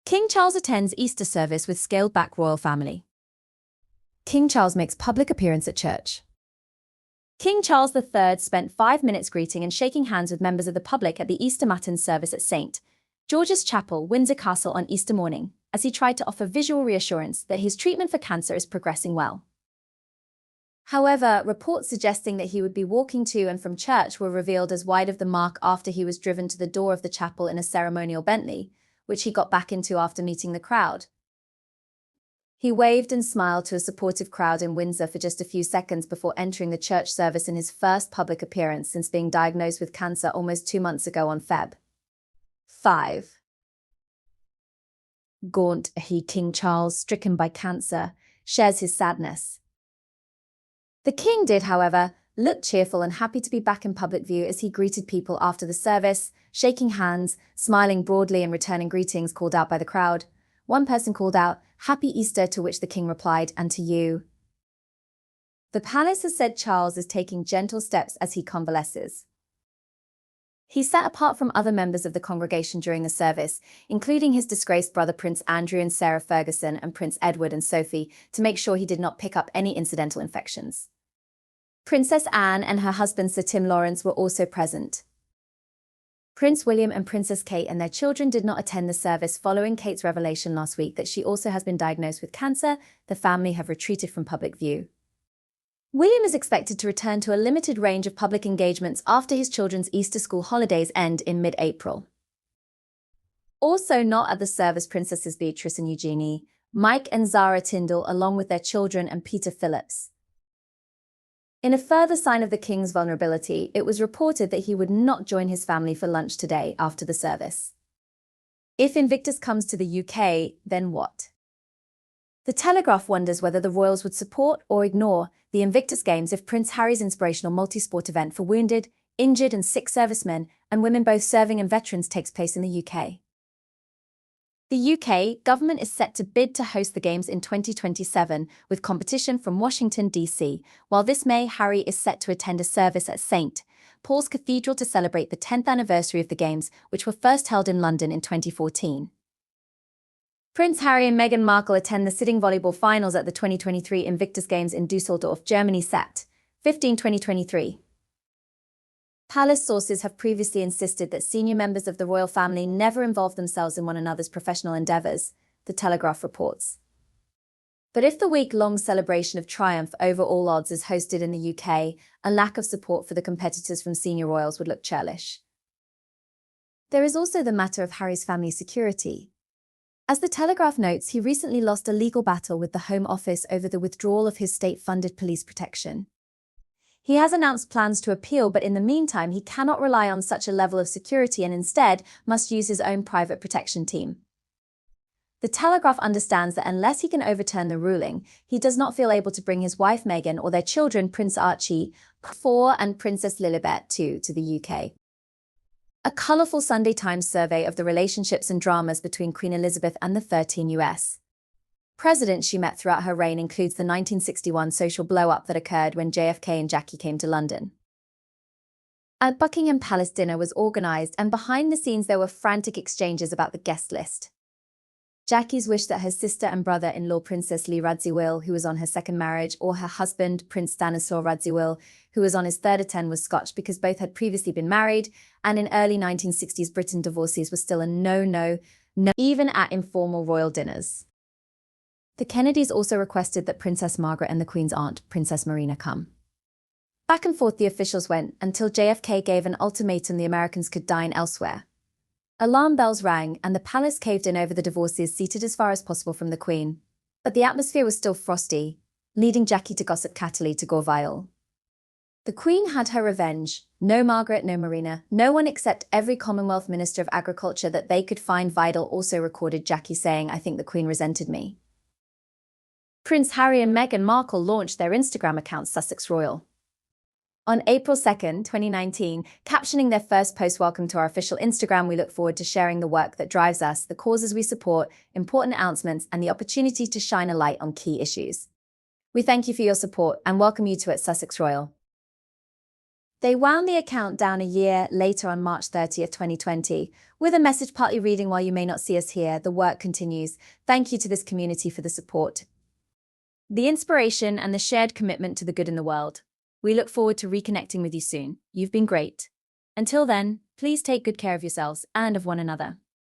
King Charles attends Easter service with scaled-back royal family. King Charles makes public appearance at church. King Charles III spent 5 minutes greeting and shaking hands with members of the public at the Easter Matins service at St. George's Chapel, Windsor Castle on Easter morning, as he tried to offer visual reassurance that his treatment for cancer is progressing well. However, reports suggesting that he would be walking to and from church were revealed as wide of the mark after he was driven to the door of the chapel in a ceremonial Bentley, which he got back into after meeting the crowd. He waved and smiled to a supportive crowd in Windsor for just a few seconds before entering the church service in his first public appearance since being diagnosed with cancer almost 2 months ago on Feb. 5. Gaunt, King Charles, stricken by cancer, shares his sadness. The king did, however, look cheerful and happy to be back in public view as he greeted people after the service, shaking hands, smiling broadly and returning greetings called out by the crowd. One person called out, "Happy Easter," to which the king replied, "And to you." The palace has said Charles is taking gentle steps as he convalesces. He sat apart from other members of the congregation during the service, including his disgraced brother Prince Andrew and Sarah Ferguson and Prince Edward and Sophie, to make sure he did not pick up any incidental infections. Princess Anne and her husband Sir Tim Lawrence were also present. Prince William and Princess Kate and their children did not attend the service following Kate's revelation last week that she also has been diagnosed with cancer. The family have retreated from public view. William is expected to return to a limited range of public engagements after his children's Easter school holidays end in mid-April. Also not at the service, Princesses Beatrice and Eugenie, Mike and Zara Tindall, along with their children, and Peter Phillips. In a further sign of the king's vulnerability, it was reported that he would not join his family for lunch today after the service. If Invictus comes to the UK, then what? The Telegraph wonders whether the royals would support or ignore the Invictus Games if Prince Harry's inspirational multi-sport event for wounded, injured and sick servicemen and women both serving and veterans takes place in the UK. The UK government is set to bid to host the Games in 2027 with competition from Washington, D.C., while this May Harry is set to attend a service at St. Paul's Cathedral to celebrate the 10th anniversary of the Games, which were first held in London in 2014. Prince Harry and Meghan Markle attend the sitting volleyball finals at the 2023 Invictus Games in Dusseldorf, Germany. Sept. 15, 2023. Palace sources have previously insisted that senior members of the royal family never involve themselves in one another's professional endeavours, the Telegraph reports. But if the week-long celebration of triumph over all odds is hosted in the UK, a lack of support for the competitors from senior royals would look churlish. There is also the matter of Harry's family security. As the Telegraph notes, he recently lost a legal battle with the Home Office over the withdrawal of his state-funded police protection. He has announced plans to appeal, but in the meantime, he cannot rely on such a level of security and instead must use his own private protection team. The Telegraph understands that unless he can overturn the ruling, he does not feel able to bring his wife Meghan or their children Prince Archie, 4, and Princess Lilibet, 2, to the UK. A colourful Sunday Times survey of the relationships and dramas between Queen Elizabeth and the 13 US presidents she met throughout her reign includes the 1961 social blow-up that occurred when JFK and Jackie came to London. A Buckingham Palace dinner was organised, and behind the scenes there were frantic exchanges about the guest list. Jackie's wished that her sister and brother-in-law Princess Leigh Radziwill, who was on her second marriage, or her husband Prince Stanislaw Radziwill, who was on his third attempt, was Scotch because both had previously been married, and in early 1960s Britain divorces were still a no, even at informal royal dinners. The Kennedys also requested that Princess Margaret and the Queen's aunt, Princess Marina, come. Back and forth the officials went until JFK gave an ultimatum the Americans could dine elsewhere. Alarm bells rang and the palace caved in over the divorces, seated as far as possible from the Queen. But the atmosphere was still frosty, leading Jackie to gossip cattily to go viral. The Queen had her revenge. No Margaret, no Marina, no one except every Commonwealth Minister of Agriculture that they could find vital also recorded Jackie saying, "I think the Queen resented me." Prince Harry and Meghan Markle launched their Instagram account Sussex Royal on April 2, 2019, captioning their first post, "Welcome to our official Instagram. We look forward to sharing the work that drives us, the causes we support, important announcements, and the opportunity to shine a light on key issues. We thank you for your support and welcome you to at Sussex Royal." They wound the account down a year later on March 30th, 2020, with a message partly reading, "While you may not see us here, the work continues. Thank you to this community for the support, the inspiration, and the shared commitment to the good in the world. We look forward to reconnecting with you soon. You've been great. Until then, please take good care of yourselves and of one another."